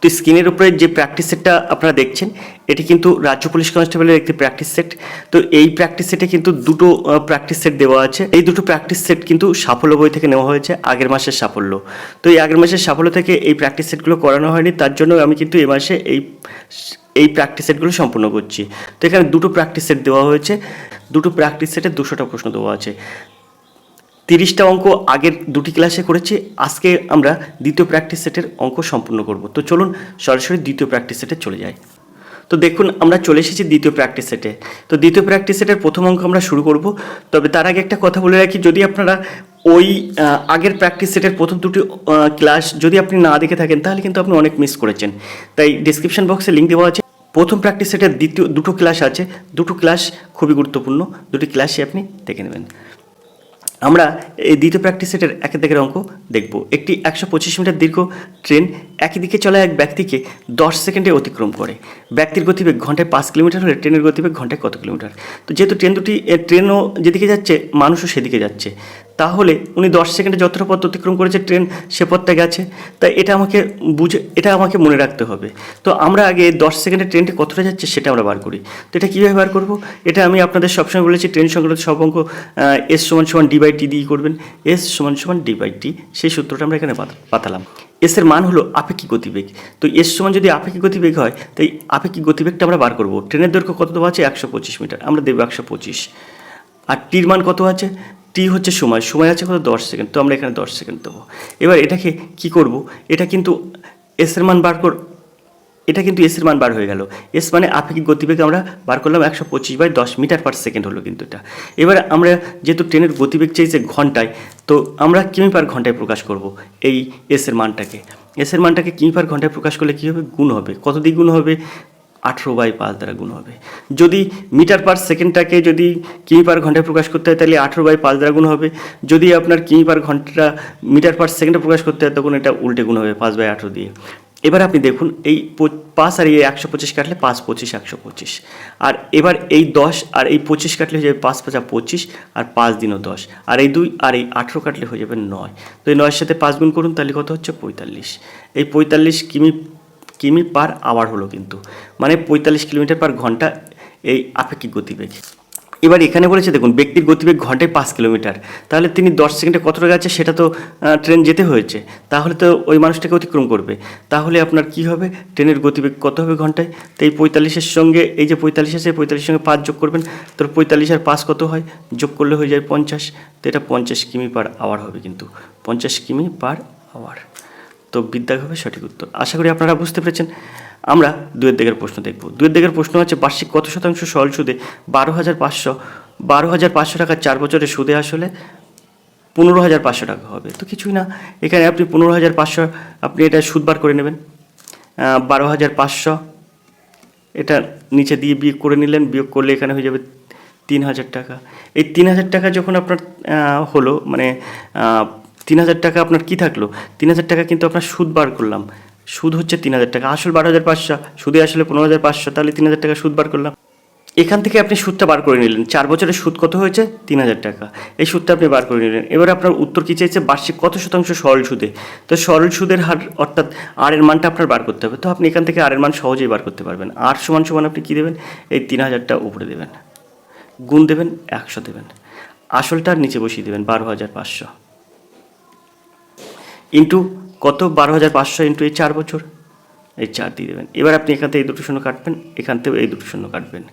তো স্ক্রিনের উপরে যে প্র্যাকটিস সেটটা আপনারা দেখছেন এটি কিন্তু রাজ্য পুলিশ কনস্টেবলের একটি প্র্যাকটিস সেট। তো এই প্র্যাকটিস সেটে কিন্তু দুটো প্র্যাকটিস সেট দেওয়া আছে। এই দুটো প্র্যাকটিস সেট কিন্তু সাফল্য বই থেকে নেওয়া হয়েছে, আগের মাসের সাফল্য। তো এই আগের মাসের সাফল্য থেকে এই প্র্যাকটিস সেটগুলো করানো হয়নি, তার জন্য আমি কিন্তু এই মাসে এই প্র্যাকটিস সেটগুলো সম্পূর্ণ করছি। তো এখানে দুটো প্র্যাকটিস সেট দেওয়া হয়েছে, দুটো প্র্যাকটিস সেটে 200টা প্রশ্ন দেওয়া আছে। 30টা অঙ্ক আগের দুটি ক্লাসে করেছি, আজকে আমরা দ্বিতীয় প্র্যাকটিস সেটের অঙ্ক সম্পূর্ণ করব। তো চলুন সরাসরি দ্বিতীয় প্র্যাকটিস সেটে চলে যাই। তো দেখুন আমরা চলে এসেছি দ্বিতীয় প্র্যাকটিস সেটে। তো দ্বিতীয় প্র্যাকটিস সেটের প্রথম অঙ্ক আমরা শুরু করব। তবে তার আগে একটা কথা বলে রাখি, যদি আপনারা ওই আগের প্র্যাকটিস সেটের প্রথম দুটি ক্লাস যদি আপনি না দেখে থাকেন তাহলে কিন্তু আপনি অনেক মিস করেছেন। তাই ডিসক্রিপশন বক্সে লিঙ্ক দেওয়া আছে। প্রথম প্র্যাকটিস সেটের দ্বিতীয় দুটো ক্লাস আছে, দুটো ক্লাস খুবই গুরুত্বপূর্ণ, দুটি ক্লাসই আপনি দেখে নেবেন। আমরা এই দ্বিতীয় প্র্যাকটিস সেটের একের দাগের অঙ্ক দেখব। একটি 125 মিটার দীর্ঘ ট্রেন একই দিকে চলা এক ব্যক্তিকে 10 সেকেন্ডে অতিক্রম করে। ব্যক্তির গতিবেগ ঘন্টায় 5 কিলোমিটার হলে ট্রেনের গতিবেগ ঘন্টায় কত কিলোমিটার? তো যেহেতু ট্রেনও যেদিকে যাচ্ছে মানুষও সেদিকে যাচ্ছে, তাহলে উনি 10 সেকেন্ডে যতটা পথ অতিক্রম করেছে ট্রেন সে পথটা গেছে। তাই এটা আমাকে মনে রাখতে হবে। তো আমরা আগে 10 সেকেন্ডে ট্রেনটি কতটা যাচ্ছে সেটা আমরা বার করি। তো এটা কীভাবে বার করব? এটা আমি আপনাদের সবসময় বলেছি, ট্রেন সংক্রান্ত সব অঙ্ক এস সমান সমান ডি/টি দিয়ে করবেন। এস সমান সমান ডি/টি, সেই সূত্রটা আমরা এখানে পাতালাম। এস এর মান হলো আপেক্ষিক গতিবেগ। তো এস সমান যদি আপেক্ষিক গতিবেগ হয়, তাই আপেক্ষিক গতিবেগটা আমরা বার করব। ট্রেনের দৈর্ঘ্য কত দেওয়া আছে? 125 মিটার, আমরা দেবো 125। আর টির মান কত আছে? টি হচ্ছে সময় আছে কত? 10 সেকেন্ড, তো আমরা এখানে 10 সেকেন্ড দেবো। এবার এটাকে কি করব? এটা কিন্তু এস এর মান এটা কিন্তু এস এর মান বার হয়ে গেল। এস মানে আপেক্ষিক গতিবেগ আমরা বার করলাম 125/10 মিটার পার সেকেন্ড হলো কিন্তু এটা। এবার আমরা যেহেতু ট্রেনের গতিবেগ চাইছে ঘন্টায়, তো আমরা কিমি পার ঘন্টায় প্রকাশ করব এই এস এর মানটাকে। এস এর মানটাকে কিমি পার ঘন্টায় প্রকাশ করলে কী হবে? গুণ হবে। কত দিয়ে গুণ হবে? 18/5 দ্বারা গুণ হবে। যদি মিটার পার সেকেন্ডটাকে যদি কিমি পার ঘন্টায় প্রকাশ করতে হয় তাহলে 18/5 দ্বারা গুণ হবে। যদি আপনার কিমি পার ঘন্টা মিটার পার সেকেন্ডে প্রকাশ করতে হয় তখন এটা উল্টে গুণ হবে 5/18 দিয়ে। এবার আপনি দেখুন এই 5 আর এই 125 কাটলে 5 25 125। আর এবার এই 10 আর এই 25 কাটলে হয়ে যাবে 5 5 25, আর 5 দিনও 10, আর এই 2 আর এই 18 কাটলে হয়ে যাবে 9। তো এই 9-এর সাথে 5 গুণ করুন, তাহলে কত হচ্ছে? 45। এই 45 কিমি পার আওয়ার হলো কিন্তু, মানে 45 কিলোমিটার পার ঘন্টা এই আপেক্ষিক গতিবেগ। এবার এখানে বলেছে দেখুন ব্যক্তির গতিবেগ ঘন্টায় 5 কিলোমিটার, তাহলে তিনি 10 সেকেন্ডে কতটা গেছে সেটা তো ট্রেন যেতে হয়েছে, তাহলে তো ওই মানুষটাকে অতিক্রম করবে। তাহলে আপনার কি হবে? ট্রেনের গতিবেগ কত হবে ঘন্টায়? তো এই 45-এর সঙ্গে এই যে 45 আছে, 45-এর সঙ্গে 5 যোগ করবেন, তো 45 আর 5 কত হয়? যোগ করলে হয়ে যায় 50। তো এটা 50 কিমি পার আওয়ার হবে কিন্তু, 50 কিমি পার আওয়ার। তো বিদ্যা হবে সঠিক উত্তর। আশা করি আপনারা বুঝতে পেরেছেন। আমরা 2-এর দিকের প্রশ্ন দেখব। 2-এর দিকের প্রশ্ন হচ্ছে বার্ষিক কত শতাংশ সরল সুদে 12,500 টাকা 4 বছরের সুদে আসলে 15,500 টাকা হবে? তো কিছুই না, এখানে আপনি 15,500 আপনি এটা সুদ বার করে নেবেন। 12,500 এটা নিচে দিয়ে বিয়োগ করে নিলেন, বিয়োগ করলে এখানে হয়ে যাবে 3,000 টাকা। এই 3,000 টাকা যখন আপনার হলো, মানে 3,000 টাকা আপনার কি থাকলো? 3,000 টাকা কিন্তু আপনার সুদ বার করলাম, সুদ হচ্ছে 3,000 টাকা, আসল 12,500, সুদে আসলে 15,500, তাহলে 3,000 টাকা সুদ বার করলাম। এখান থেকে আপনি সুদটা বার করে নিলেন, 4 বছরের সুদ কত হয়েছে? 3,000 টাকা, এই সুদটা আপনি বার করে নিলেন। এবার আপনার উত্তর কী চাইছে? বার্ষিক কত শতাংশ সরল সুদে। তো সরল সুদের হার অর্থাৎ আর এর মানটা আপনার বার করতে হবে। তো আপনি এখান থেকে আর এর মান সহজেই বার করতে পারবেন। আর সমান সমান আপনি কী দেবেন? এই 3,000টা উপরে দেবেন, গুণ দেবেন, 100 দেবেন, আসলটার নিচে বসিয়ে দেবেন 12,500 ইন্টু কত? 12,500 ইন্টু এই 4 বছর, এই 4 দিয়ে দেবেন। এবার আপনি এখান থেকে এই দুটো শূন্য কাটবেন, এখান থেকেও এই দুটো শূন্য কাটবেন।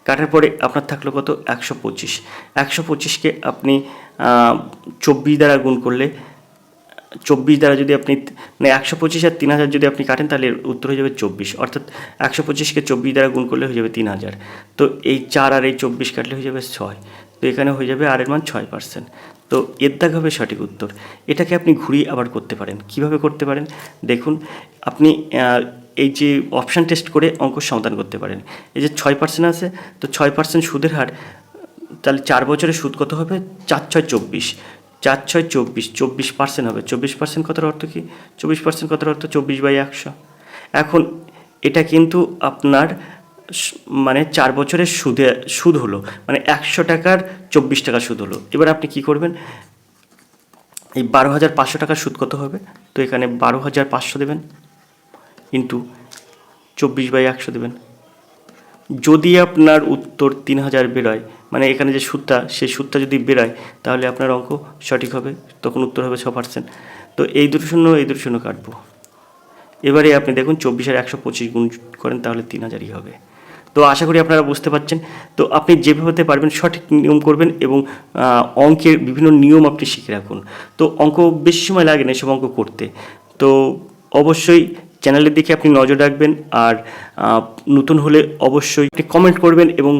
কাটার পরে আপনার থাকলো কত? 125। 125কে আপনি 24 দ্বারা গুণ করলে, 24 দ্বারা যদি আপনি মানে 125 আর 3,000 যদি আপনি কাটেন তাহলে উত্তর হয়ে যাবে 24, অর্থাৎ 125কে 24 দ্বারা গুণ করলে হয়ে যাবে 3,000। তো এই 4 আর এই 24 কাটলে হয়ে যাবে 6, তো এখানে হয়ে যাবে আর এর মান 6%। তো এর দাগ হবে সঠিক উত্তর। এটাকে আপনি ঘুরিয়ে আবার করতে পারেন। কিভাবে করতে পারেন দেখুন, আপনি এই যে অপশান টেস্ট করে অঙ্ক সমাধান করতে পারেন। এই যে 6% আছে, তো 6% সুদের হার, তাহলে 4 বছরের সুদ কত হবে? 4 6 24, 4 6 24, 24% হবে। 24% কথার অর্থ কি? 24% কথার অর্থ 24/100। এখন এটা কিন্তু আপনার মানে 4 বছরের সুদ হলো, মানে 100 টাকার 24 টাকা সুদ হলো। এবার আপনি কি করবেন? এই 12,500 টাকার সুদ কত হবে? তো এখানে 12,500 দেবেন, ইন্টু 24/100 দেবেন। যদি আপনার উত্তর 3000 বেরোয়, মানে এখানে যে সুদটা সেই সুদটা যদি বেরোয়, তাহলে আপনার অঙ্ক সঠিক হবে, তখন উত্তর হবে 100%। তো এই দুটো শূন্য কাটবো। এবারে আপনি দেখুন 24 আর 125 গুণ করেন, তাহলে 3000ই হবে। তো আশা করি আপনারা বুঝতে পারছেন। তো আপনি যেভাবে পারবেন সঠিক নিয়ম করবেন এবং অঙ্কের বিভিন্ন নিয়ম আপনি শিখে রাখুন। তো অঙ্ক বেশি সময় লাগে না এসব অঙ্ক করতে। তো অবশ্যই চ্যানেলের দিকে আপনি নজর রাখবেন, আর নতুন হলে অবশ্যই আপনি কমেন্ট করবেন এবং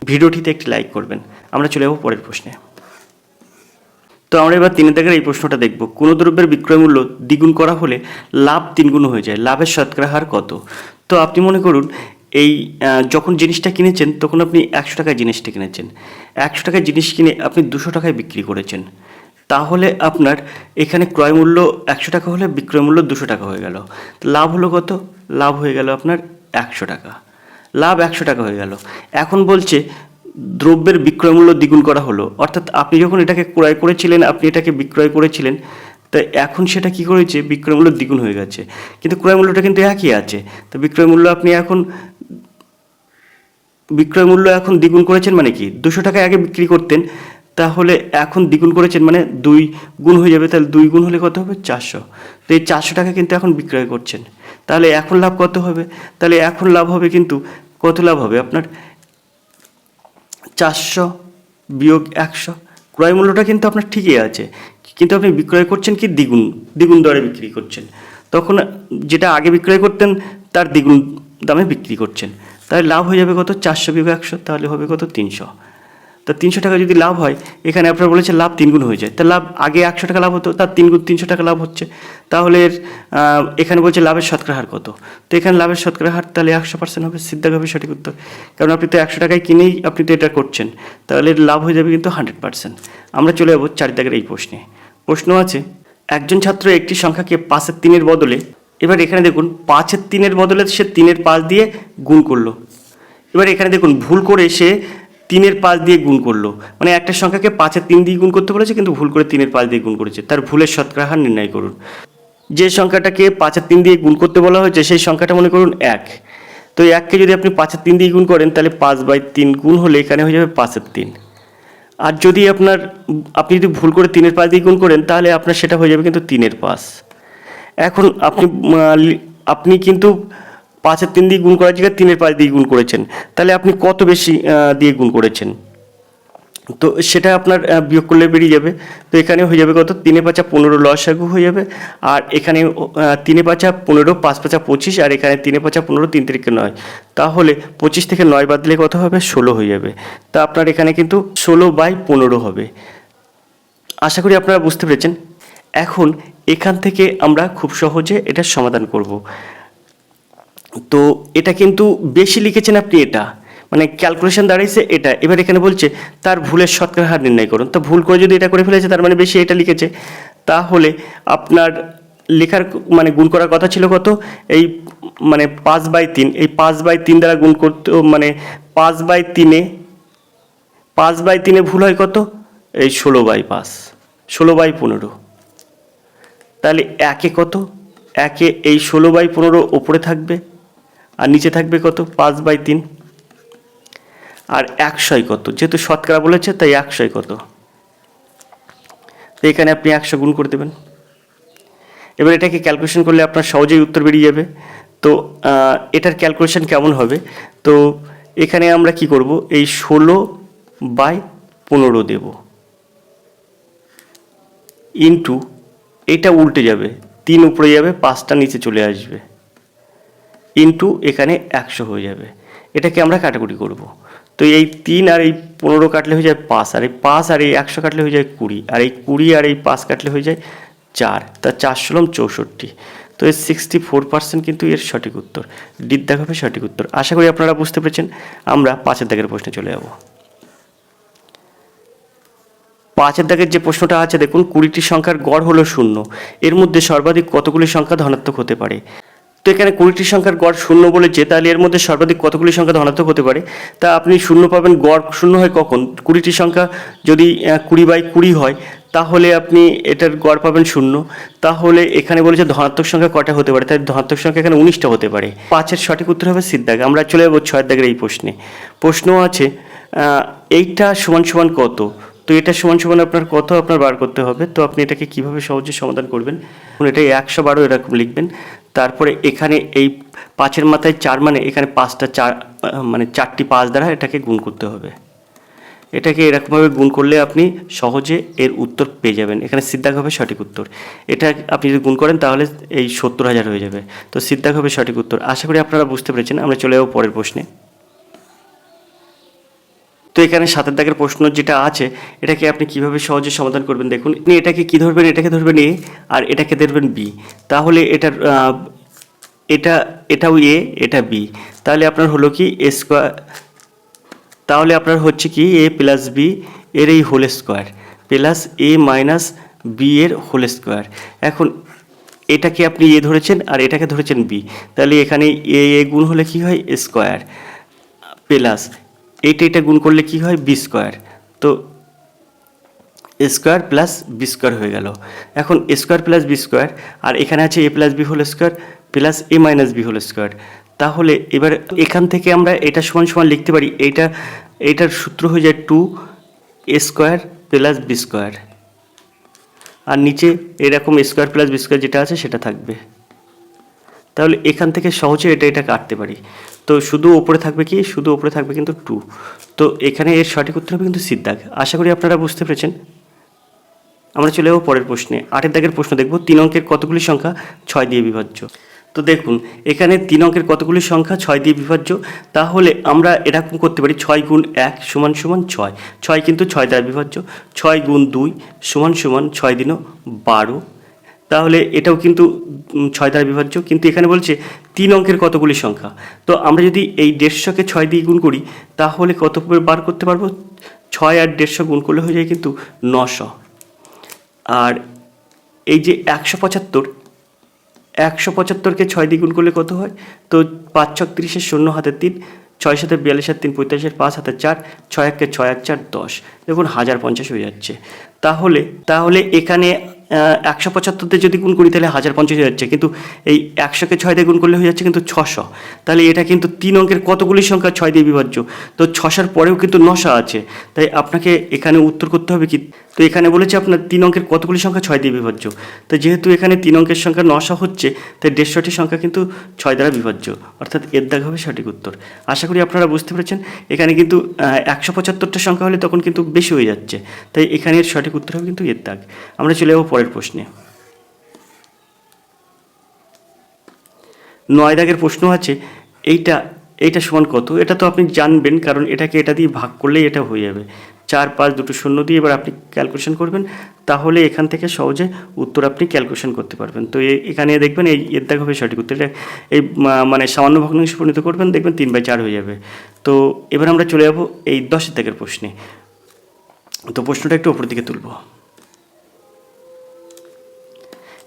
ভিডিওটিতে একটি লাইক করবেন। আমরা চলে যাবো পরের প্রশ্নে। তো আমরা এবার 3 দাগের এই প্রশ্নটা দেখব। কোনো দ্রব্যের বিক্রয় মূল্য দ্বিগুণ করা হলে লাভ 3 গুণ হয়ে যায়, লাভের শতকরা হার কত? তো আপনি মনে করুন এই যখন জিনিসটা কিনেছেন তখন আপনি 100 টাকায় জিনিসটা কিনেছেন, 100 টাকায় জিনিস কিনে আপনি 200 টাকায় বিক্রি করেছেন, তাহলে আপনার এখানে ক্রয় মূল্য 100 টাকা হলে বিক্রয় মূল্য 200 টাকা হয়ে গেল। লাভ হলো কত? লাভ হয়ে গেল আপনার 100 টাকা। লাভ 100 টাকা হয়ে গেল। এখন বলছে দ্রব্যের বিক্রয় মূল্য দ্বিগুণ করা হলো, অর্থাৎ আপনি যখন এটাকে ক্রয় করেছিলেন, আপনি এটাকে বিক্রয় করেছিলেন, তো এখন সেটা কি করেছে, বিক্রয় মূল্য দ্বিগুণ হয়ে গেছে, কিন্তু ক্রয় মূল্যটা কিন্তু একই আছে। তো বিক্রয় মূল্য এখন দ্বিগুণ করেছেন, মানে কি 200 টাকায় আগে বিক্রি করতেন, তাহলে এখন দ্বিগুণ করেছেন মানে 2 গুণ হয়ে যাবে। তাহলে 2 গুণ হলে কত হবে? 400। তো এই 400 টাকা কিন্তু এখন বিক্রয় করছেন, তাহলে এখন লাভ কত হবে? তাহলে এখন লাভ হবে কিন্তু কত লাভ হবে আপনার? 400 বিয়োগ 100। ক্রয় মূল্যটা কিন্তু আপনার ঠিকই আছে, কিন্তু আপনি বিক্রয় করছেন কি দ্বিগুণ দরে বিক্রি করছেন। তখন যেটা আগে বিক্রয় করতেন তার দ্বিগুণ দামে বিক্রি করছেন, তাহলে লাভ হয়ে যাবে কত? 400 বিয়োগ 100, তাহলে হবে কত? 300। তা 300 টাকা যদি লাভ হয়, এখানে আপনার বলেছে লাভ 3 গুণ হয়ে যায়, তা লাভ আগে 100 টাকা লাভ হতো, তার 3 গুণ 300 টাকা লাভ হচ্ছে। তাহলে এখানে বলছে লাভের শতকরা হার কত? তো এখানে লাভের শতকরা হার তাহলে 100% হবে, সিদ্ধাভাবে সঠিক উত্তর। কারণ আপনি তো 100 টাকায় কিনেই আপনি তো এটা করছেন, তাহলে লাভ হয়ে যাবে কিন্তু 100%। আমরা চলে যাবো 4 দাগের এই প্রশ্নে। প্রশ্ন আছে, একজন ছাত্র একটি সংখ্যাকে 5/3 বদলে, এবার এখানে দেখুন 5/3 বদলে সে 3/5 দিয়ে গুণ করলো। এবার এখানে দেখুন ভুল করে সে 3/5 দিয়ে গুণ করলো, মানে একটা সংখ্যাকে 5/3 দিয়ে গুণ করতে বলেছে কিন্তু ভুল করে 3/5 দিয়ে গুণ করেছে। তার ভুলের শতকরা হার নির্ণয় করুন। যে সংখ্যাটাকে 5/3 দিয়ে গুণ করতে বলা হয়েছে সেই সংখ্যাটা মনে করুন 1। তো 1কে যদি আপনি 5/3 দিয়ে গুণ করেন, তাহলে 5/3 গুণ হলে এখানে হয়ে যাবে 5/3। আর যদি আপনি যদি ভুল করে 3/5 দিয়ে গুণ করেন, তাহলে আপনার সেটা হয়ে যাবে কিন্তু 3/5। এখন আপনি কিন্তু 5/3 দিয়ে গুণ করার জায়গায় 3/5 দিয়ে গুণ করেছেন, তাহলে আপনি কত বেশি দিয়ে গুণ করেছেন? তো সেটা আপনার বিয়োগ করলে বেরিয়ে যাবে। তো এখানে হয়ে যাবে কত? 3/5 15 লসাগু হয়ে যাবে, আর এখানে 3/5 15, 5/5 25, আর এখানে 3/5 15, 3 3 9। তাহলে 25 থেকে 9 বাদ দিলে কত হবে? 16 হয়ে যাবে। তা আপনার এখানে কিন্তু 16/15 হবে। আশা করি আপনারা বুঝতে পেরেছেন। এখন এখান থেকে আমরা খুব সহজে এটার সমাধান করব। তো এটা কিন্তু বেশি লিখেছেন আপনি, এটা মানে ক্যালকুলেশন দাঁড়াইছে এটা। এবার এখানে বলছে তার ভুলের শতকরা হার নির্ণয় করুন। তো ভুল করে যদি এটা করে ফেলেছে, তার মানে বেশি এটা লিখেছে, তাহলে আপনার লেখার মানে গুণ করার কথা ছিল কত? এই মানে 5/3, এই 5/3 দ্বারা গুণ করতে, মানে 5/3 ভুল হয় কত? এই 16/5, 16/15। তাহলে একে কত? একে এই 16/15 ওপরে থাকবে, আর নিচে থাকবে কত? 5/3। আর 100 কত? যেহেতু শতকরা বলেছে তাই 100 কত? তো এখানে আপনি 100 গুণ করে দেবেন। এবার এটাকে ক্যালকুলেশন করলে আপনার সহজেই উত্তর বেরিয়ে যাবে। তো এটার ক্যালকুলেশন কেমন হবে? তো এখানে আমরা কি করব? এই 16/15 দেব, ইন্টু এটা উল্টে যাবে, 3 উপরে যাবে, 5টা নিচে চলে আসবে, ইন্টু এখানে 100 হয়ে যাবে। এটাকে আমরা কাটাকুটি করব। তো এই 3 আর এই 15 কাটলে হয়ে যায় 5, আর এই 5 আর এই 100 কাটলে হয়ে যায় 20, আর এই 20 আর এই 5 কাটলে হয়ে যায় 4। তা 4 × 64। তো এর 64% কিন্তু এর সঠিক উত্তর। ডির দাগ হবে সঠিক উত্তর। আশা করি আপনারা বুঝতে পেরেছেন। আমরা 5 দাগের প্রশ্নে চলে যাব। 5 দাগের যে প্রশ্নটা আছে দেখুন, 20টি সংখ্যার গড় হলো 0, এর মধ্যে সর্বাধিক কতগুলি সংখ্যা ধনাত্মক হতে পারে? তো এখানে 20টি সংখ্যার গড় 0 বলেছে, তাহলে এর মধ্যে সর্বাধিক কতগুলি সংখ্যা ধনাত্মক হতে পারে? তা আপনি 0 পাবেন, গড় 0 হয় কখন? 20টি সংখ্যা যদি 20/20 হয়, তাহলে আপনি এটার গড় পাবেন 0। তাহলে এখানে বলেছে ধনাত্মক সংখ্যা কটা হতে পারে, তাই ধনাত্মক সংখ্যা এখানে 19টা হতে পারে। 5-এর সঠিক উত্তর হবে সির দাগ। আমরা চলে যাবো 6 দাগের এই প্রশ্নে। প্রশ্ন আছে এইটা সমান সমান কত। তো এটা সমান সমান আপনার কত আপনার বার করতে হবে। তো আপনি এটাকে কিভাবে সহজে সমাধান করবেন, এটা 112 এরকম লিখবেন। তারপরে এখানে এই 5-এর মাথায় 4 মানে এখানে 5টা 4 মানে 4টি 5 দ্বারা এটাকে গুণ করতে হবে। এটাকে এরকমভাবে গুণ করলে আপনি সহজে এর উত্তর পেয়ে যাবেন। এখানে সিদ্ধাক হবে সঠিক উত্তর। এটা আপনি যদি গুণ করেন তাহলে এই 70,000 হয়ে যাবে। তো সিদ্ধাক হবে সঠিক উত্তর। আশা করি আপনারা বুঝতে পেরেছেন। আমরা চলে যাবো পরের প্রশ্নে। তো এখানে 7 দাগের প্রশ্ন যেটা আছে এটাকে আপনি কিভাবে সহজে সমাধান করবেন দেখুন। আপনি এটাকে কি ধরবেন, এটাকে ধরবেন এ আর এটাকে ধরবেন বি। তাহলে এটার এটাও এ এটা বি। তাহলে আপনার হলো কি এ স্কোয়ার, তাহলে আপনার হচ্ছে কি এ প্লাস বি এর এই whole square plus A minus B এর হোল স্কোয়ার। এখন এটাকে আপনি এ ধরেছেন আর এটাকে ধরেছেন বি, তাহলে এখানে এ গুণ হলে কি হয় স্কোয়ার প্লাস এটা গুণ করলে কি হয় বি স্কোয়ার। তো স্কোয়ার প্লাস বি স্কোয়ার হয়ে গেল। এখন স্কোয়ার প্লাস বি স্কোয়ার আর এখানে আছে A plus B whole square plus A minus B whole square. তাহলে এবার এখান থেকে আমরা এটা সমান সমান লিখতে পারি, এইটার সূত্র হয়ে যায় 2 এ স্কোয়ার প্লাস বি স্কোয়ার, আর নিচে এরকম স্কোয়ার প্লাস বি স্কোয়ার যেটা আছে সেটা থাকবে। তাহলে এখান থেকে সহজে এটা কাটতে পারি। তো শুধু ওপরে থাকবে কি, শুধু ওপরে থাকবে কিন্তু 2। তো এখানে এর সঠিক উত্তর হবে কিন্তু সির দাগ। আশা করি আপনারা বুঝতে পেরেছেন। আমরা চলে যাবো পরের প্রশ্নে। 8 দাগের প্রশ্ন দেখব, 3 অঙ্কের কতগুলি সংখ্যা 6 দিয়ে বিভাজ্য। তো দেখুন এখানে 3 অঙ্কের কতগুলি সংখ্যা 6 দিয়ে বিভাজ্য। তাহলে আমরা এরকম করতে পারি 6 গুণ 1 সমান সমান 6। 6 কিন্তু 6 দ্বারা বিভাজ্য। 6 গুণ 2 সমান সমান 6 দিনও 12। তাহলে এটাও কিন্তু 6 দ্বারা বিভাজ্য। কিন্তু এখানে বলছে 3 অঙ্কের কতগুলি সংখ্যা। তো আমরা যদি এই 150কে 6 দিয়ে গুণ করি তাহলে কত বার করতে পারবো, 6 আর 150 গুণ করলে হয়ে যায় কিন্তু 900। আর এই যে 175কে 6 দিয়ে গুণ করলে কত হয়, তো 5 ছক 30 শূন্য হাতে 3, 6 সাথে 42 3 45 5 হাতে 4, 6 1 6 আর 4 10। দেখুন 1050 হয়ে যাচ্ছে। তাহলে এখানে 175 যদি গুণ করি তাহলে 1050 হয়ে যাচ্ছে, কিন্তু এই 100কে 6 দিয়ে গুণ করলে হয়ে যাচ্ছে কিন্তু 600। তাহলে এটা কিন্তু 3 অঙ্কের কতগুলি সংখ্যা 6 দিয়ে বিভাজ্য। তো 600 পরেও কিন্তু 900 আছে, তাই আপনাকে এখানে উত্তর করতে হবে কি। তো এখানে বলেছে আপনার 3 অঙ্কের কতগুলি সংখ্যা 6 দিয়ে বিভাজ্য। তো যেহেতু এখানে 3 অঙ্কের সংখ্যা 900 হচ্ছে, তাই 150টি সংখ্যা কিন্তু 6 দ্বারা বিভাজ্য, অর্থাৎ এর দাগ হবে সঠিক উত্তর। আশা করি আপনারা বুঝতে পেরেছেন। এখানে কিন্তু 175টা সংখ্যা হলে তখন কিন্তু বেশি হয়ে যাচ্ছে, তাই এখানে এর সঠিক উত্তর হবে কিন্তু এর দাগ। আমরা চলে যাবো পরের প্রশ্নে। 9 দাগের প্রশ্ন আছে, এইটা সমান কত। এটা তো আপনি জানবেন, কারণ এটা দিয়ে ভাগ করলেই এটা হয়ে যাবে। 4 5 দুটো শূন্য দিয়ে এবার আপনি ক্যালকুলেশন করবেন, তাহলে এখান থেকে সহজে উত্তর আপনি ক্যালকুলেশন করতে পারবেন। তো এখানে দেখবেন এই এর দাগ হবে সঠিক উত্তর। এটা এই মানে সামান্য ভগ্নাংশে পরিণত করবেন, দেখবেন 3/4 হয়ে যাবে। তো এবার আমরা চলে যাবো এই 10 দাগের প্রশ্নে। তো প্রশ্নটা একটু ওপর দিকে তুলব।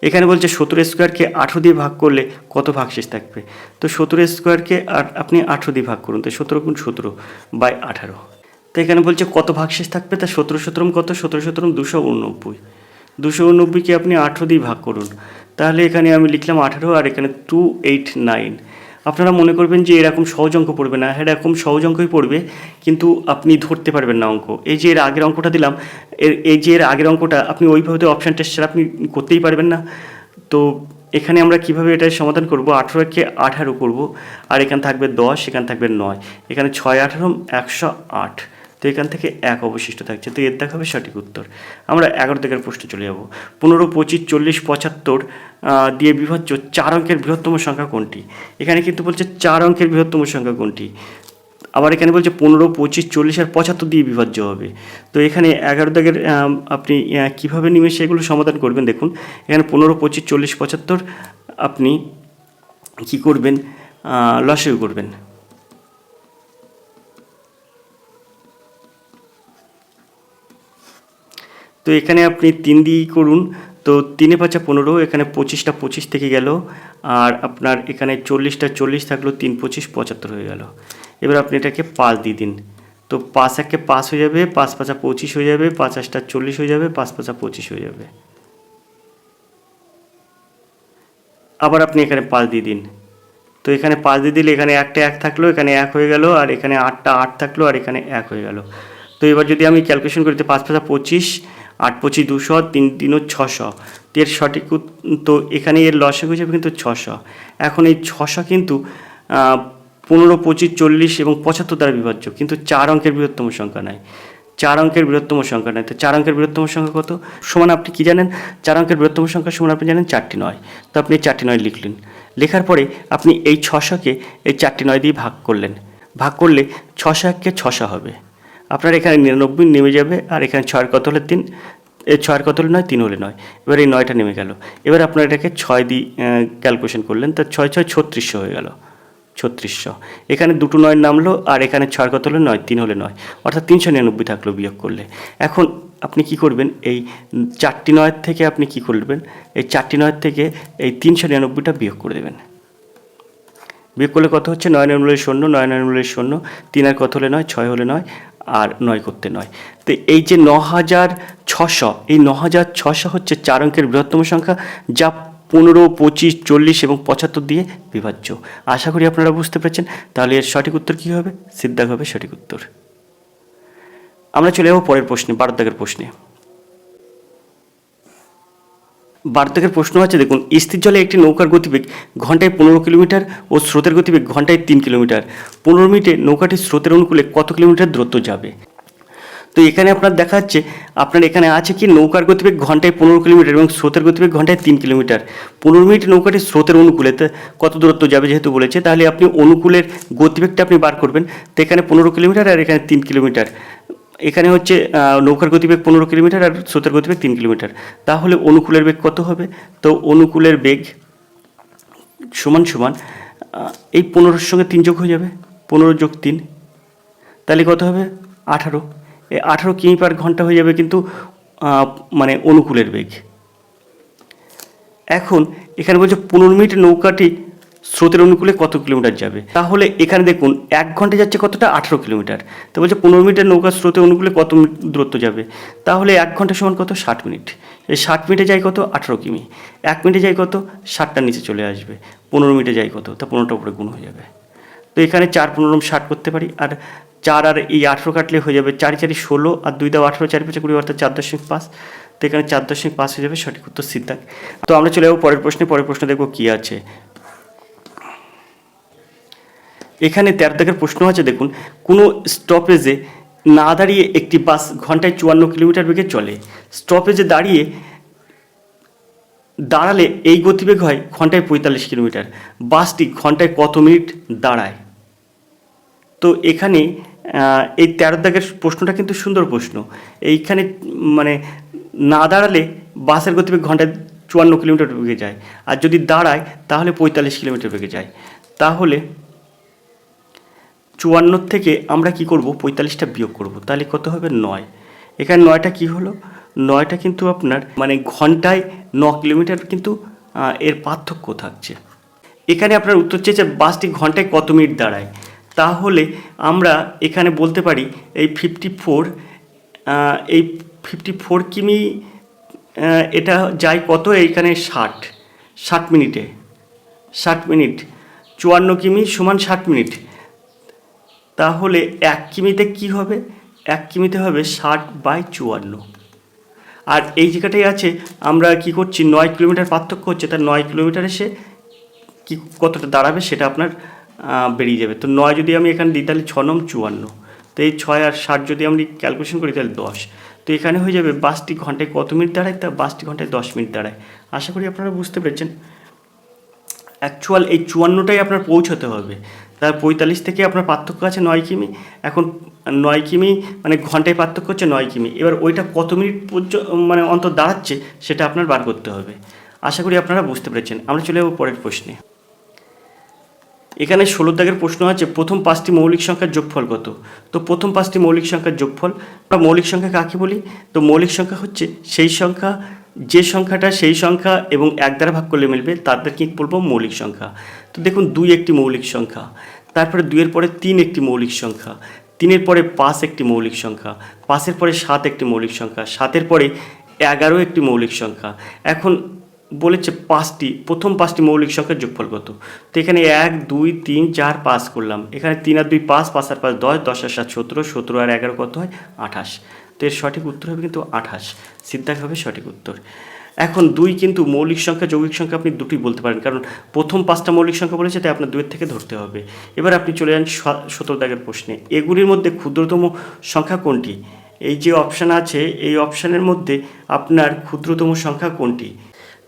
এখানে বলছে 17 স্কোয়ারকে 18 দিয়ে ভাগ করলে কত ভাগশেষ থাকবে। তো 17 স্কোয়ারকে আপনি 18 দিয়ে ভাগ করুন, তো 17 গুণ 17/18। তো এখানে বলছে কত ভাগশেষ থাকবে, তা 17 17 কত, 17 17 289। 289কে আপনি 18 দিয়ে ভাগ করুন, তাহলে এখানে আমি লিখলাম 18 আর এখানে 289। আপনারা মনে করবেন যে এরকম সহজ অঙ্ক পড়বে না, এরকম সহজ অঙ্কই পড়বে, কিন্তু আপনি ধরতে পারবেন না অঙ্ক। এই যে এর আগের অঙ্কটা দিলাম, এর আগের অঙ্কটা আপনি ওইভাবে অপশান টেস্ট ছাড়া আপনি করতেই পারবেন না। তো এখানে আমরা কিভাবে এটা সমাধান করব, 18কে 18 করব, আর এখানে থাকবে 10, এখানে থাকবে 9, এখানে 6 18 108। তো এখান থেকে 1 অবশিষ্ট থাকছে, তো এর দেখাবে সঠিক উত্তর। আমরা 11 দাগের প্রশ্নে চলে যাব। 15 25 40 75 দিয়ে বিভাজ্য 4 অঙ্কের বৃহত্তম সংখ্যা কোনটি। এখানে কিন্তু বলছে 4 অঙ্কের বৃহত্তম সংখ্যা কোনটি। আবার এখানে বলছে 15 25 40 আর 75 দিয়ে বিভাজ্য হবে। তো এখানে 11 দাগের আপনি কীভাবে নিমেষে এগুলো সমাধান করবেন দেখুন। এখানে 15 25 40 75 আপনি কি করবেন, লসাগু করবেন। তো এখানে আপনি 3 দিয়েই করুন। তো 3 5 15, এখানে 25টা 25 থেকে গেল, আর আপনার এখানে 40টা 40 থাকলো, 3 25 75 হয়ে গেল। এবার আপনি এটাকে 5 দিয়ে দিন, তো 5 একে 5 হয়ে যাবে, 5 5 25 হয়ে যাবে, 5 8 40 হয়ে যাবে, 5 5 25 হয়ে যাবে। আবার আপনি এখানে 5 দিয়ে দিন। তো এখানে 5 দিয়ে দিলে এখানে একটা 1 থাকলো, এখানে 1 হয়ে গেল, আর এখানে 8টা 8 থাকলো, আর এখানে 1 হয়ে গেল। তো এবার যদি আমি ক্যালকুলেশন করি, তো 5 5 25, 8 25 200, 3 3 600। তো এর সঠিক তো এখানে এর লসাগু হিসেবে কিন্তু 600। এখন এই 600 কিন্তু 15 25 40 এবং 75 দ্বারা বিভাজ্য, কিন্তু 4 অঙ্কের বৃহত্তম সংখ্যা নয়। 4 অঙ্কের বৃহত্তম সংখ্যা নয়। তো 4 অঙ্কের বৃহত্তম সংখ্যা কত? সমান আপনি কি জানেন? 4 অঙ্কের বৃহত্তম সংখ্যা সমান আপনি জানেন 4টি 9। তো আপনি 4টি 9 লিখলেন। লেখার পরে আপনি এই 600কে এই 4টি 9 দিয়ে ভাগ করলেন। ভাগ করলে 600 1 600 হবে। আপনার এখানে 99 নেমে যাবে, আর এখানে 6 কত হলে 3, এই 6 কত হলে 9, 3 হলে 9। এবার এই 9টা নেমে গেল। এবার আপনার এটাকে 6 দিয়ে ক্যালকুলেশন করলেন, তো 6 6 3600 হয়ে গেল। 3600। এখানে দুটো 9 নামলো, আর এখানে 6 কত হলো 9, 3 হলে 9, অর্থাৎ 399 থাকলো বিয়োগ করলে। এখন আপনি কি করবেন? এই 4টি 9 থেকে আপনি কি করবেন? এই 4টি 9 থেকে এই 399টা বিয়োগ করে দেবেন। বিয়োগ করলে কত হচ্ছে? 9 9 0, 9 9 0, 3 আর কত হলে 9, 6 হলে 9, আর 9 করতে 9। তো এই যে 9600, এই 9600 হচ্ছে 4 অঙ্কের বৃহত্তম সংখ্যা, যা 15 25 40 এবং 75 দিয়ে বিভাজ্য। আশা করি আপনারা বুঝতে পেরেছেন। তাহলে এর সঠিক উত্তর কী হবে? সিদ্ধাক হবে সঠিক উত্তর। আমরা চলে যাবো পরের প্রশ্নে, 12 দাগের প্রশ্নে। 12 দাগের প্রশ্ন আছে, দেখুন, স্থির জলে একটি নৌকার গতিবেগ ঘন্টায় 15 কিলোমিটার ও স্রোতের গতিবেগ ঘন্টায় 3 কিলোমিটার। 15 মিনিটে নৌকাটি স্রোতের অনুকূলে কত কিলোমিটার দূরত্ব যাবে? তো এখানে আপনার দেখা যাচ্ছে, আপনার এখানে আছে কি, নৌকার গতিবেগ ঘন্টায় 15 কিলোমিটার এবং স্রোতের গতিবেগ ঘন্টায় 3 কিলোমিটার। 15 মিনিট নৌকাটি স্রোতের অনুকূলে কত দূরত্ব যাবে যেহেতু বলেছে, তাহলে আপনি অনুকূলের গতিবেগটা আপনি বার করবেন। তো এখানে 15 কিলোমিটার আর এখানে 3 কিলোমিটার। এখানে হচ্ছে নৌকার গতিবেগ 15 কিলোমিটার আর স্রোতের গতিবেগ 3 কিলোমিটার। তাহলে অনুকূলের বেগ কত হবে? তো অনুকূলের বেগ সমান সমান এই 15-র সঙ্গে 3 যোগ হয়ে যাবে, 15 যোগ 3, তাহলে কত হবে? 18। এই 18 কিমি পার ঘন্টা হয়ে যাবে কিন্তু মানে অনুকূলের বেগ। এখন এখানে বলছে 15 মিনিট নৌকাটি স্রোতের অনুকূলে কত কিলোমিটার যাবে। তাহলে এখানে দেখুন 1 ঘন্টা যাচ্ছে কতটা? 18 কিলোমিটার। তো বলছে 15 মিনিটের নৌকা স্রোতের অনুকূলে কত দূরত্ব যাবে। তাহলে 1 ঘন্টা সমান কত? 60 মিনিট। এই 60 মিনিটে যায় কত? 18 কিমি। 1 মিনিটে যায় কত? 60টার নিচে চলে আসবে। 15 মিনিটে যায় কত? তা 15টার উপরে গুণ হয়ে যাবে। তো এখানে 4 15 60 করতে পারি, আর 4 আর এই 18 কাটলে হয়ে যাবে 4 4 16, আর 2 দাও 18, 4 5 20, অর্থাৎ 4.5। তো এখানে 4.5 হয়ে যাবে সঠিক উত্তর, সিদ্ধাক। তো আমরা চলে যাবো পরের প্রশ্নে। পরের প্রশ্ন দেখবো কী আছে। এখানে 13 দাগের প্রশ্ন আছে, দেখুন, কোনো স্টপেজে না দাঁড়িয়ে একটি বাস ঘন্টায় 54 কিলোমিটার বেগে চলে। স্টপেজে দাঁড়ালে এই গতিবেগ হয় ঘন্টায় 45 কিলোমিটার। বাসটি ঘন্টায় কত মিনিট দাঁড়ায়? তো এখানে এই 13 দাগের প্রশ্নটা কিন্তু সুন্দর প্রশ্ন। এইখানে মানে না দাঁড়ালে বাসের গতিবেগ ঘন্টায় 54 কিলোমিটার বেগে যায়, আর যদি দাঁড়ায় তাহলে 45 কিলোমিটার বেগে যায়। তাহলে 54 থেকে আমরা কি করব? 45টা বিয়োগ করব, তাহলে কত হবে? 9। এখানে 9টা কি হলো? 9টা কিন্তু আপনার মানে ঘন্টায় 9 কিলোমিটার কিন্তু এর পার্থক্য থাকছে। এখানে আপনার উত্তর চেয়েছে বাসটি ঘন্টায় কত মিনিট দাঁড়ায়। তাহলে আমরা এখানে বলতে পারি এই 54, এই 54 কিমি এটা যায় কত? এইখানে 60 মিনিটে, 60 মিনিট। 54 কিমি সমান 60 মিনিট। তাহলে 1 কিমিতে কি হবে? 1 কিমিতে হবে 60/54। আর এই জায়গাটাই আছে, আমরা কি করছি, 9 কিলোমিটার পার্থক্য হচ্ছে, তার 9 কিলোমিটার এসে কি কতটা দাঁড়াবে সেটা আপনার বেরিয়ে যাবে। তো 9 যদি আমি এখানে দিই তাহলে 6 9 54। তো এই 6 আর 60 যদি আমি ক্যালকুলেশন করি তাহলে 10। তো এখানে হয়ে যাবে বাসটি ঘন্টায় কত মিনিট দাঁড়ায়? তা বাসটি ঘন্টায় 10 মিনিট দাঁড়ায়। আশা করি আপনারা বুঝতে পেরেছেন। অ্যাকচুয়াল এই 54টাই আপনার পৌঁছতে হবে। তার 45 থেকে আপনার পার্থক্য আছে 9 কিমি। এখন 9 কিমি মানে ঘন্টায় পার্থক্য হচ্ছে 9 কিমি। এবার ওইটা কত মিনিট পর্যন্ত মানে অন্তর দাঁড়াচ্ছে সেটা আপনার বার করতে হবে। আশা করি আপনারা বুঝতে পেরেছেন। আমরা চলে যাবো পরের প্রশ্নে। এখানে 16 দাগের প্রশ্ন আছে, প্রথম 5টি মৌলিক সংখ্যার যোগফল কত? তো প্রথম 5টি মৌলিক সংখ্যার যোগফল, আমরা মৌলিক সংখ্যা কাকে বলি? তো মৌলিক সংখ্যা হচ্ছে সেই সংখ্যা যে সংখ্যাটা সেই সংখ্যা এবং 1 দ্বারা ভাগ করলে মিলবে, তাদের কি বলবো? মৌলিক সংখ্যা। তো দেখুন 2 একটি মৌলিক সংখ্যা, তারপরে 2 এর পরে 3 একটি মৌলিক সংখ্যা, 3-এর পরে 5 একটি মৌলিক সংখ্যা, 5-এর পরে 7 একটি মৌলিক সংখ্যা, 7-এর পরে 11 একটি মৌলিক সংখ্যা। এখন বলেছে প্রথম 5টি মৌলিক সংখ্যার যোগফল কত। তো এখানে 1 2 3 4 5 করলাম, এখানে 3 আর 2 5, 5 আর 5 10, 10 আর 7 17, 17 আর 11 কত হয় 28। তো এর সঠিক উত্তর হবে কিন্তু 28, সিদ্ধাক হবে সঠিক উত্তর। এখন 2 কিন্তু মৌলিক সংখ্যা যৌগিক সংখ্যা আপনি দুটোই বলতে পারেন, কারণ প্রথম 5টা মৌলিক সংখ্যা বলেছে, তাই আপনার 2-এর থেকে ধরতে হবে। এবার আপনি চলে যান 17 দাগের প্রশ্নে। এগুলির মধ্যে ক্ষুদ্রতম সংখ্যা কোনটি? এই যে অপশান আছে, এই অপশানের মধ্যে আপনার ক্ষুদ্রতম সংখ্যা কোনটি?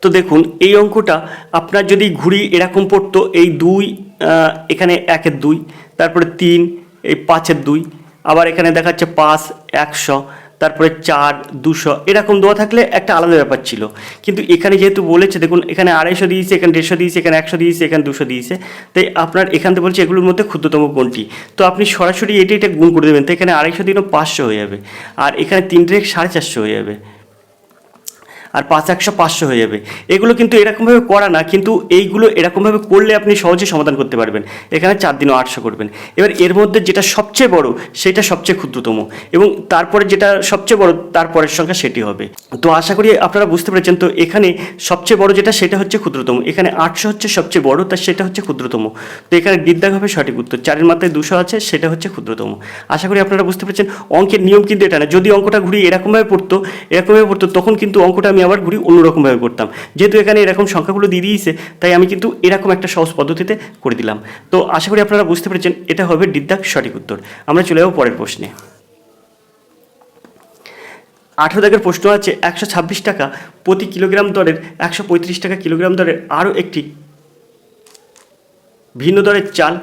তো দেখুন, এই অঙ্কটা আপনার যদি ঘুড়ি এরকম পড়তো, এই 2 এখানে 1-এর 2, তারপরে 3, এই 5-এর 2, আবার এখানে দেখাচ্ছে 5 100, তারপরে 4 200, এরকম দেওয়া থাকলে একটা আলাদা ব্যাপার ছিল। কিন্তু এখানে যেহেতু বলেছে, দেখুন এখানে 250 দিয়েছে, এখানে 150 দিয়েছে, এখানে 100 দিয়েছে, এখানে 200 দিয়েছে, তাই আপনার এখান থেকে বলছে এগুলোর মধ্যে ক্ষুদ্রতম কোনটি। তো আপনি সরাসরি এটা গুণ করে দেবেন, তো এখানে 250 দিনও 500 হয়ে যাবে, আর এখানে 3 450 হয়ে যাবে, আর 5 100 500 হয়ে যাবে। এগুলো কিন্তু এরকমভাবে করা না, কিন্তু এইগুলো এরকমভাবে করলে আপনি সহজে সমাধান করতে পারবেন। এখানে 4 দিনও 800 করবেন। এবার এর মধ্যে যেটা সবচেয়ে বড় সেটা সবচেয়ে ক্ষুদ্রতম, এবং তারপরে যেটা সবচেয়ে বড় তারপরের সংখ্যা সেটি হবে। তো আশা করি আপনারা বুঝতে পেরেছেন। তো এখানে সবচেয়ে বড় যেটা সেটা হচ্ছে ক্ষুদ্রতম, এখানে 800 হচ্ছে সবচেয়ে বড়, তার সেটা হচ্ছে ক্ষুদ্রতম। তো এখানে ডিদ্দাগ হবে সঠিক উত্তর। 4-এর মাথায় 200 আছে, সেটা হচ্ছে ক্ষুদ্রতম। আশা করি আপনারা বুঝতে পেরেছেন। অঙ্কের নিয়ম কিন্তু এটা না, যদি অঙ্কটা ঘুরি এরকমভাবে পড়তো তখন কিন্তু অঙ্কটা আমি আবার ঘুরি অন্যরকমভাবে করতাম। যেহেতু এখানে এরকম সংখ্যাগুলো দিয়ে দিয়েছে, তাই আমি কিন্তু এরকম একটা সহজ পদ্ধতিতে করে দিলাম। তো আশা করি আপনারা বুঝতে পেরেছেন, এটা হবে ডিদ্দাগ সঠিক উত্তর। আমরা চলে যাবো পরের প্রশ্নে। 18 দাগের প্রশ্ন আছে, 126 টাকা প্রতি কিলোগ্রাম দরের 135 টাকা কিলোগ্রাম দরের আরও একটি ভিন্ন দরের চাল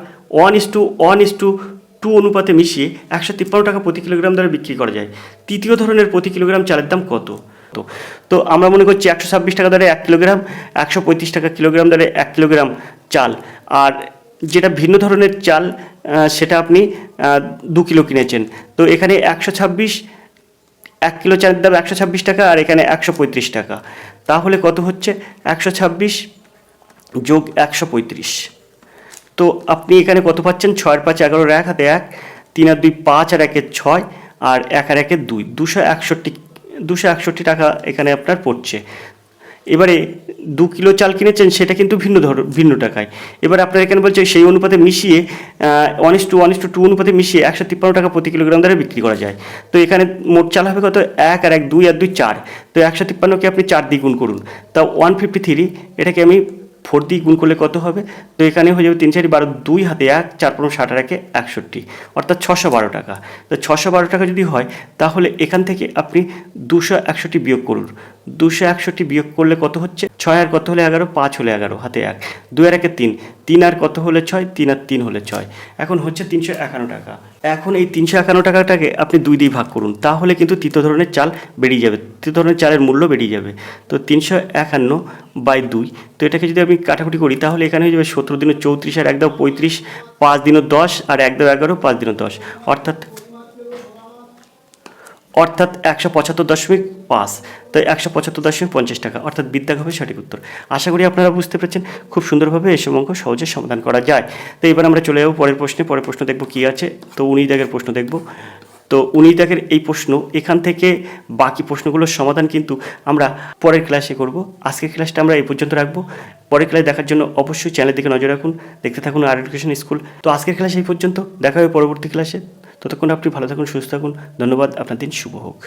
1:1:2 অনুপাতে মিশিয়ে 153 টাকা প্রতি কিলোগ্রাম দরে বিক্রি করা যায়। তৃতীয় ধরনের প্রতি কিলোগ্রাম চালের দাম কত? তো আমরা মনে করছি 126 টাকা দরে 1 কিলোগ্রাম, 135 টাকা কিলোগ্রাম দরে 1 কিলোগ্রাম চাল, আর যেটা ভিন্ন ধরনের চাল সেটা আপনি 2 কিলো কিনেছেন। তো এখানে 126, 1 কিলো চালের দাম 126 টাকা, আর এখানে 135 টাকা। তাহলে কত হচ্ছে? 126 যোগ 135। তো আপনি এখানে কত পাচ্ছেন? 6 আর 5 11, 1 হাতে 1, 3 আর 2 5, আর 1 6, আর 1 আর 1 2, 261 টাকা এখানে আপনার পড়ছে। এবারে 2 কিলো চাল কিনেছেন, সেটা কিন্তু ভিন্ন টাকায়। এবার আপনার এখানে বলছে সেই অনুপাতে মিশিয়ে 1:1:2 অনুপাতে মিশিয়ে 153 টাকা প্রতি কিলোগ্রাম দরে বিক্রি করা যায়। তো এখানে মোট চাল হবে কত? 1 আর 1 2 আর 2 4। তো 153কে আপনি 4 দিয়ে গুণ করুন, তা 153। এটাকে আমি 4 দিয়ে গুণ করলে কত হবে? তো এখানে হয়ে যাবে 3 4 12, 2 হাতে 1, 4 5 60 আর 1 61, অর্থাৎ 612 টাকা। তো 612 টাকা যদি হয়, তাহলে এখান থেকে আপনি 261 বিয়োগ করুন। 261 বিয়োগ করলে কত হচ্ছে? 6 আর কত হলে 11, 5 হলে 11, হাতে 1, 2 আর 1 3, 3 আর কত হলে 6, 3 আর 3 হলে 6। এখন হচ্ছে 351 টাকা। এখন এই 351 টাকাটাকে আপনি 2 দিয়ে ভাগ করুন, তাহলে কিন্তু তৃতীয় ধরনের চাল বেরিয়ে যাবে, তৃতীয় ধরনের চালের মূল্য বেরিয়ে যাবে। তো 351/2। তো এটাকে যদি আমি কাটাকুটি করি, তাহলে এখানে হয়ে যাবে 17 দিনে 34, আর 1 দাও 35, 5 দিনে 10, আর 1 দাও 11, 5 দিনে 10, অর্থাৎ 175.5। তো 175.50 টাকা, অর্থাৎ বিদ্যাগ হবে সঠিক উত্তর। আশা করি আপনারা বুঝতে পেরেছেন। খুব সুন্দরভাবে এসব অঙ্ক সহজে সমাধান করা যায়। তো এবার আমরা চলে যাবো পরের প্রশ্নে। পরের প্রশ্ন দেখব কী আছে। তো 19 দাগের প্রশ্ন দেখব। তো 19 দাগের এই প্রশ্ন, এখান থেকে বাকি প্রশ্নগুলোর সমাধান কিন্তু আমরা পরের ক্লাসে করব। আজকের ক্লাসটা আমরা এই পর্যন্ত রাখবো। পরের ক্লাস দেখার জন্য অবশ্যই চ্যানেলের দিকে নজর রাখুন, দেখতে থাকুন আর এডুকেশন স্কুল। তো আজকের ক্লাস এই পর্যন্ত, দেখা হবে পরবর্তী ক্লাসে। ততক্ষণ আপনি ভালো থাকুন, সুস্থ থাকুন। ধন্যবাদ, আপনার দিন শুভ হোক।